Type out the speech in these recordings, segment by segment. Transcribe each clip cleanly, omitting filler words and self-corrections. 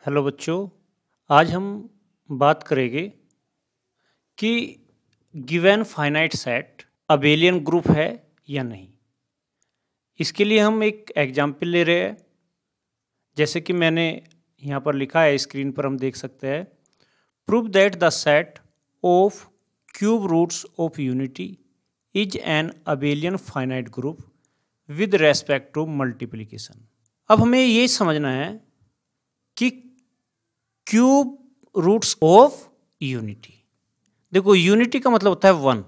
Hello बच्चों, आज हम बात करेंगे कि given finite set abelian group है या नहीं। इसके लिए हम एक एग्जाम्पल ले रहे हैं, जैसे कि मैंने यहाँ पर लिखा है, स्क्रीन पर हम देख सकते हैं। Prove that the set of cube roots of unity is an abelian finite group with respect to multiplication. अब हमें ये समझना है कि क्यूब रूट्स ऑफ यूनिटी, देखो यूनिटी का मतलब होता है 1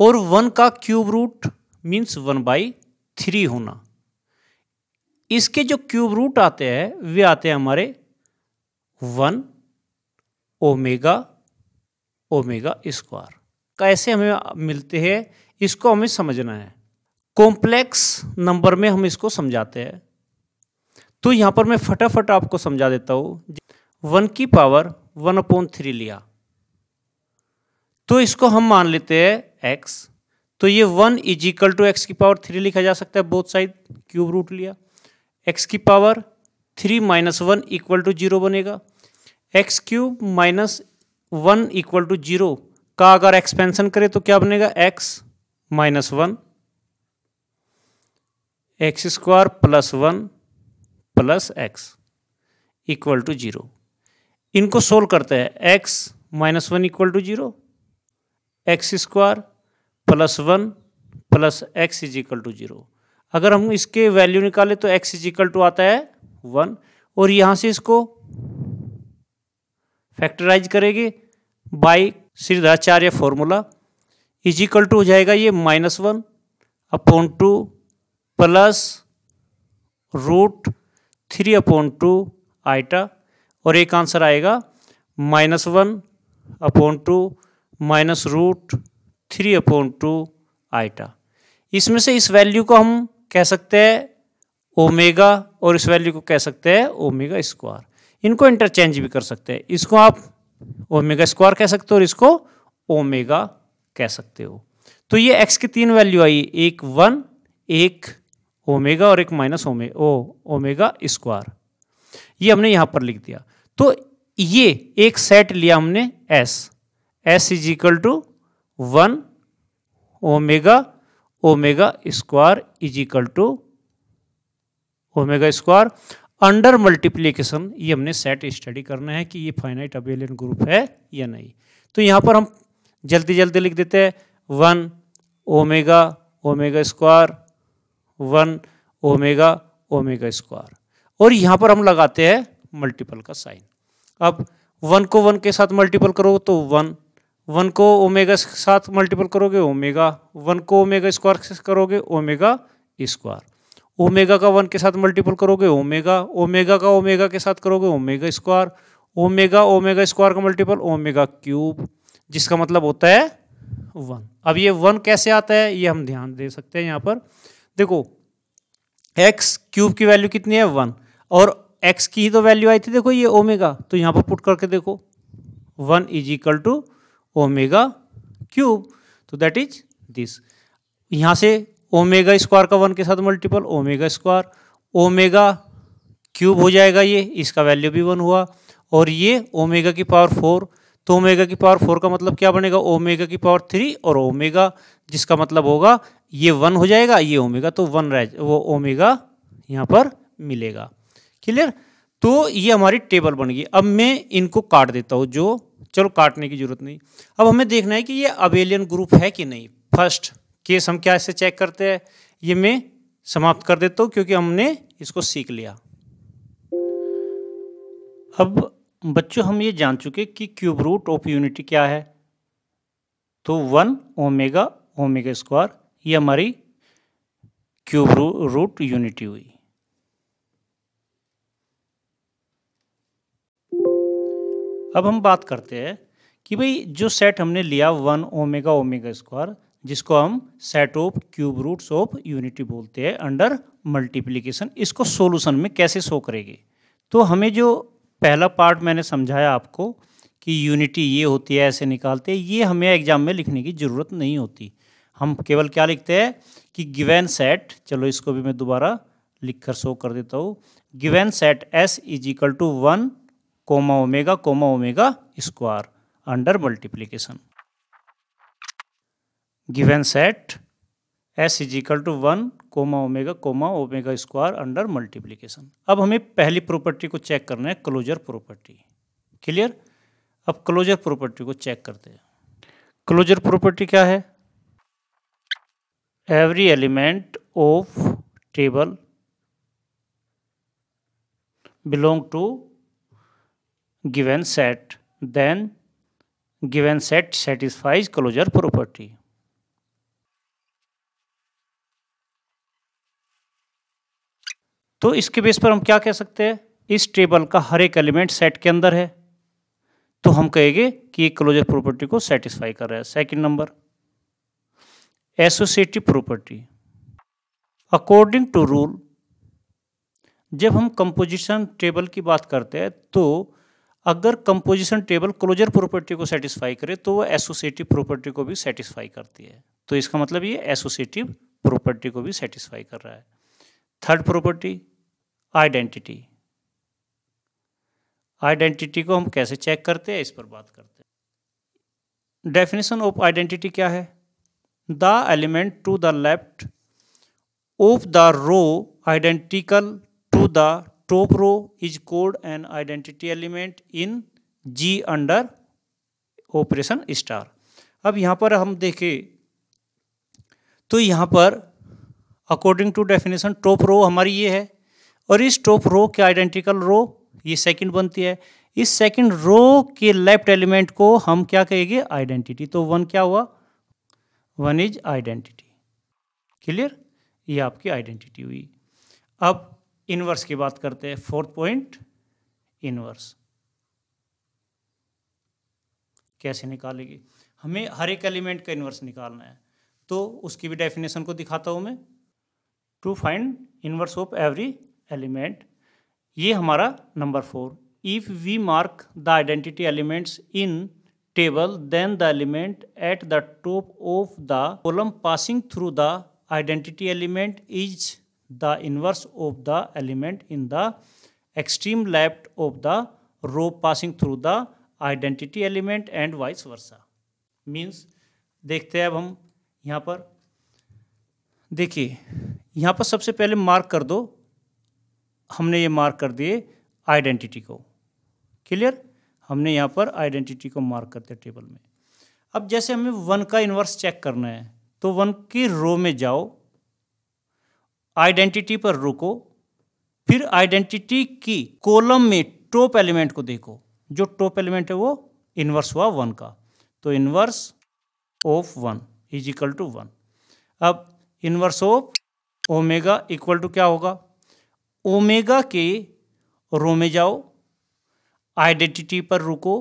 और 1 का क्यूब रूट मीन्स 1/3 होना। इसके जो क्यूब रूट आते हैं वे आते हैं हमारे 1 ओमेगा ओमेगा स्क्वायर। कैसे हमें मिलते हैं इसको हमें समझना है। कॉम्प्लेक्स नंबर में हम इसको समझाते हैं, तो यहाँ पर मैं फटाफट आपको समझा देता हूँ। 1 की पावर 1/3 लिया तो इसको हम मान लेते हैं x, तो ये 1 = x की पावर 3 लिखा जा सकता है, बोथ साइड क्यूब रूट लिया। x की पावर 3 - 1 = 0 बनेगा। x³ - 1 = 0 का अगर एक्सपेंशन करें तो क्या बनेगा, x - 1 x² + 1 + x = 0। इनको सोल्व करते हैं। x - 1 = 0, x² + 1 + x = 0। अगर हम इसके वैल्यू निकालें तो x = आता है 1, और यहाँ से इसको फैक्टराइज करेंगे बाय श्रीधराचार्य फॉर्मूला, = हो जाएगा ये -1/2 प्लस √3/2 आइटा, और एक आंसर आएगा -1/2 -√3/2 आइटा। इसमें से इस वैल्यू को हम कह सकते हैं ओमेगा और इस वैल्यू को कह सकते हैं ओमेगा स्क्वायर। इनको इंटरचेंज भी कर सकते हैं, इसको आप ओमेगा स्क्वायर कह सकते हो और इसको ओमेगा कह सकते हो। तो ये x की 3 वैल्यू आई, एक 1, एक ओमेगा और एक ओमेगा स्क्वायर। ये हमने यहाँ पर लिख दिया। तो ये एक सेट लिया हमने S = 1 omega omega square = omega square under multiplication. ये हमने सेट स्टडी करना है कि ये फाइनाइट अबेलियन ग्रुप है या नहीं। तो यहाँ पर हम जल्दी जल्दी लिख देते हैं 1 omega omega square 1 omega omega square, और यहाँ पर हम लगाते हैं मल्टीपल का साइन। अब 1 को 1 के साथ मल्टीपल करो तो 1, 1 को ओमेगा के साथ मल्टीपल करोगे ओमेगा, 1 को ओमेगा स्क्वायर से करोगे ओमेगा स्क्वायर, ओमेगा का 1 के साथ मल्टीपल करोगे ओमेगा, ओमेगा का ओमेगा के साथ करोगे omega square, omega omega square का मल्टीपल ओमेगा क्यूब, जिसका मतलब होता है 1। अब ये 1 कैसे आता है ये हम ध्यान दे सकते हैं। यहाँ पर देखो x³ की वैल्यू कितनी है 1, और x की ही तो वैल्यू आई थी, देखो ये ओमेगा, तो यहाँ पर पुट करके देखो 1 = ओमेगा क्यूब, तो दैट इज दिस। यहाँ से ओमेगा स्क्वायर का 1 के साथ multiple omega square, omega cube हो जाएगा ये, इसका वैल्यू भी 1 हुआ, और ये ओमेगा की पावर 4, तो ओमेगा की पावर 4 का मतलब क्या बनेगा, ओमेगा की पावर 3 और ओमेगा, जिसका मतलब होगा ये 1 हो जाएगा, ये ओमेगा तो 1 वो ओमेगा यहाँ पर मिलेगा। क्लियर। तो ये हमारी टेबल बन गई। अब मैं इनको काट देता हूँ, चलो काटने की जरूरत नहीं। अब हमें देखना है कि ये अबेलियन ग्रुप है कि नहीं। फर्स्ट केस हम क्या ऐसे चेक करते हैं, ये मैं समाप्त कर देता हूँ क्योंकि हमने इसको सीख लिया। अब बच्चों हम ये जान चुके कि क्यूब रूट ऑफ यूनिटी क्या है, तो 1 ओमेगा ओमेगा स्क्वायर, ये हमारी क्यूब रूट यूनिटी हुई। अब हम बात करते हैं कि भाई जो सेट हमने लिया 1 ओमेगा ओमेगा स्क्वायर, जिसको हम set of cube roots of unity बोलते हैं अंडर मल्टीप्लिकेशन, इसको सॉल्यूशन में कैसे शो करेंगे। तो हमें जो पहला पार्ट मैंने समझाया आपको कि यूनिटी ये होती है, ऐसे निकालते हैं, ये हमें एग्जाम में लिखने की ज़रूरत नहीं होती। हम केवल क्या लिखते हैं कि गिवन सेट, चलो इसको भी मैं दोबारा लिख कर शो कर देता हूँ। Given set S is equal to 1 omega square under multiplication. Given set S is equal to 1 omega square under multiplication. अब हमें पहली प्रॉपर्टी को चेक करना है, क्लोजर प्रॉपर्टी। क्लियर? अब क्लोजर प्रॉपर्टी को चेक करते हैं। क्लोजर प्रॉपर्टी क्या है? Every element of table belong to given set, then given set satisfies closure property. तो इसके बेस पर हम क्या कह सकते हैं? इस टेबल का हर एक एलिमेंट सेट के अंदर है, तो हम कहेंगे कि ये क्लोजर प्रॉपर्टी को सेटिस्फाई कर रहा है। Second number, associative property. According to rule, जब हम कंपोजिशन टेबल की बात करते हैं तो अगर कंपोजिशन टेबल क्लोजर प्रॉपर्टी को सेटिस्फाई करे तो वो एसोसिएटिव प्रॉपर्टी को भी सेटिस्फाई करती है। तो इसका मतलब ये एसोसिएटिव प्रॉपर्टी को भी सेटिस्फाई कर रहा है। Third property, identity. आइडेंटिटी को हम कैसे चेक करते हैं, इस पर बात करते हैं। डेफिनेशन ऑफ आइडेंटिटी क्या है? The element to the left of the row identical to the top row is called an identity element in G under operation star. अब यहाँ पर हम देखें तो यहाँ पर according to definition top row हमारी ये है, और इस टॉप रो के आइडेंटिकल रो ये सेकंड बनती है। इस सेकंड रो के लेफ्ट एलिमेंट को हम क्या कहेंगे? आइडेंटिटी। तो वन क्या हुआ? One is identity. क्लियर? ये आपकी आइडेंटिटी हुई। अब इनवर्स की बात करते हैं। फोर्थ पॉइंट, इनवर्स कैसे निकालेंगे? हमें हर एक एलिमेंट का इनवर्स निकालना है, तो उसकी भी डेफिनेशन को दिखाता हूं मैं। To find inverse of every element, ये हमारा number 4। If we mark the identity elements in table then the element at the top of the column passing through the identity element is the inverse of the element in the extreme left of the row passing through the identity element and vice versa. Means देखते हैं अब हम यहाँ पर, देखिए यहाँ पर सबसे पहले मार्क कर दो, हमने ये मार्क कर दिए आइडेंटिटी को। क्लियर? हमने यहाँ पर आइडेंटिटी को मार्क करते हैं टेबल में। अब जैसे हमें वन का इनवर्स चेक करना है, तो वन की रो में जाओ, आइडेंटिटी पर रुको, फिर आइडेंटिटी की कॉलम में टॉप एलिमेंट को देखो। जो टॉप एलिमेंट है वो इनवर्स हुआ वन का, तो inverse of one is equal to one. अब inverse of omega equal to क्या होगा? ओमेगा के रो में जाओ, आइडेंटिटी पर रुको,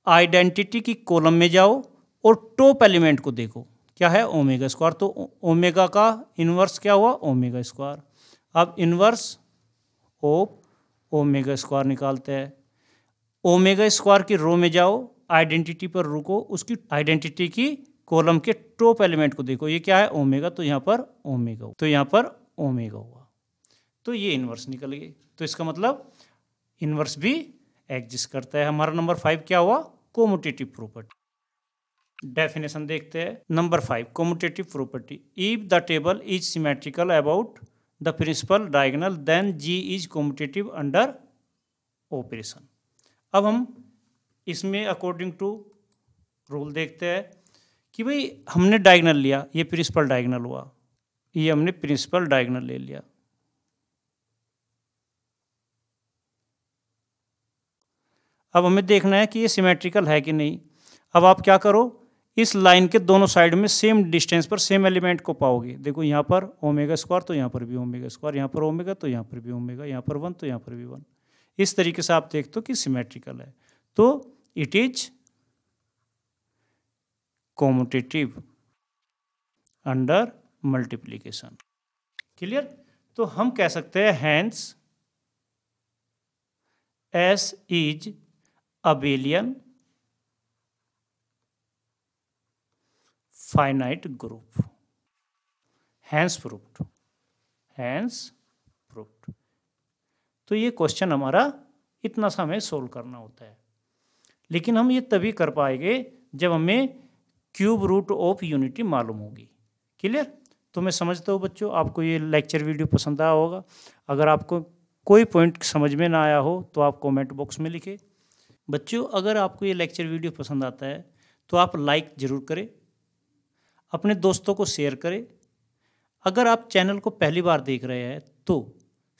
आइडेंटिटी की कॉलम में जाओ और टॉप एलिमेंट को देखो, क्या है? Omega square. तो ओमेगा का इनवर्स क्या हुआ? Omega square. अब इनवर्स ऑफ ओमेगा स्क्वायर निकालते हैं। ओमेगा स्क्वायर की रो में जाओ, आइडेंटिटी पर रुको, उसकी आइडेंटिटी की कॉलम के टॉप एलिमेंट को देखो, ये क्या है? ओमेगा। तो यहाँ पर ओमेगा, तो यहाँ पर ओमेगा हुआ, तो ये इनवर्स निकल गई। तो इसका मतलब इनवर्स भी एग्जिस्ट करता है। हमारा नंबर 5 क्या हुआ? कोम्यूटेटिव प्रॉपर्टी। डेफिनेशन देखते हैं। Number 5, commutative property. If the table is symmetrical about the principal diagonal then G is commutative under operation. अब हम इसमें अकॉर्डिंग टू रूल देखते हैं कि भाई हमने डायगोनल लिया, ये प्रिंसिपल डायगोनल हुआ, ये हमने प्रिंसिपल डायगोनल ले लिया। अब हमें देखना है कि ये सिमेट्रिकल है कि नहीं। अब आप क्या करो, इस लाइन के दोनों साइड में सेम डिस्टेंस पर सेम एलिमेंट को पाओगे। देखो यहाँ पर ओमेगा स्क्वायर, तो यहाँ पर भी ओमेगा स्क्वायर, यहाँ पर ओमेगा तो यहाँ पर भी ओमेगा, यहाँ पर 1 तो यहाँ पर भी 1। इस तरीके से आप देखते हो कि सिमेट्रिकल है, तो it is commutative under multiplication. Clear? तो हम कह सकते हैं hence S is abelian finite group, hence proved रूट। तो ये क्वेश्चन हमारा इतना सा हमें सोल्व करना होता है, लेकिन हम ये तभी कर पाएंगे जब हमें क्यूब रूट ऑफ यूनिटी मालूम होगी। क्लियर? तो मैं समझता हूँ बच्चों आपको ये लेक्चर वीडियो पसंद आया होगा। अगर आपको कोई पॉइंट समझ में ना आया हो तो आप कमेंट बॉक्स में लिखें। बच्चों अगर आपको ये लेक्चर वीडियो पसंद आता है तो आप लाइक ज़रूर करें, अपने दोस्तों को शेयर करें। अगर आप चैनल को पहली बार देख रहे हैं तो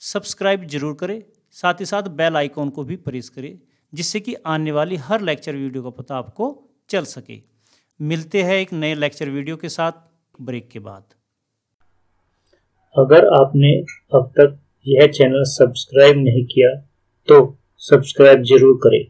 सब्सक्राइब जरूर करें, साथ ही साथ बेल आइकॉन को भी प्रेस करें, जिससे कि आने वाली हर लेक्चर वीडियो का पता आपको चल सके। मिलते हैं एक नए लेक्चर वीडियो के साथ ब्रेक के बाद। अगर आपने अब तक यह चैनल सब्सक्राइब नहीं किया तो सब्सक्राइब जरूर करें।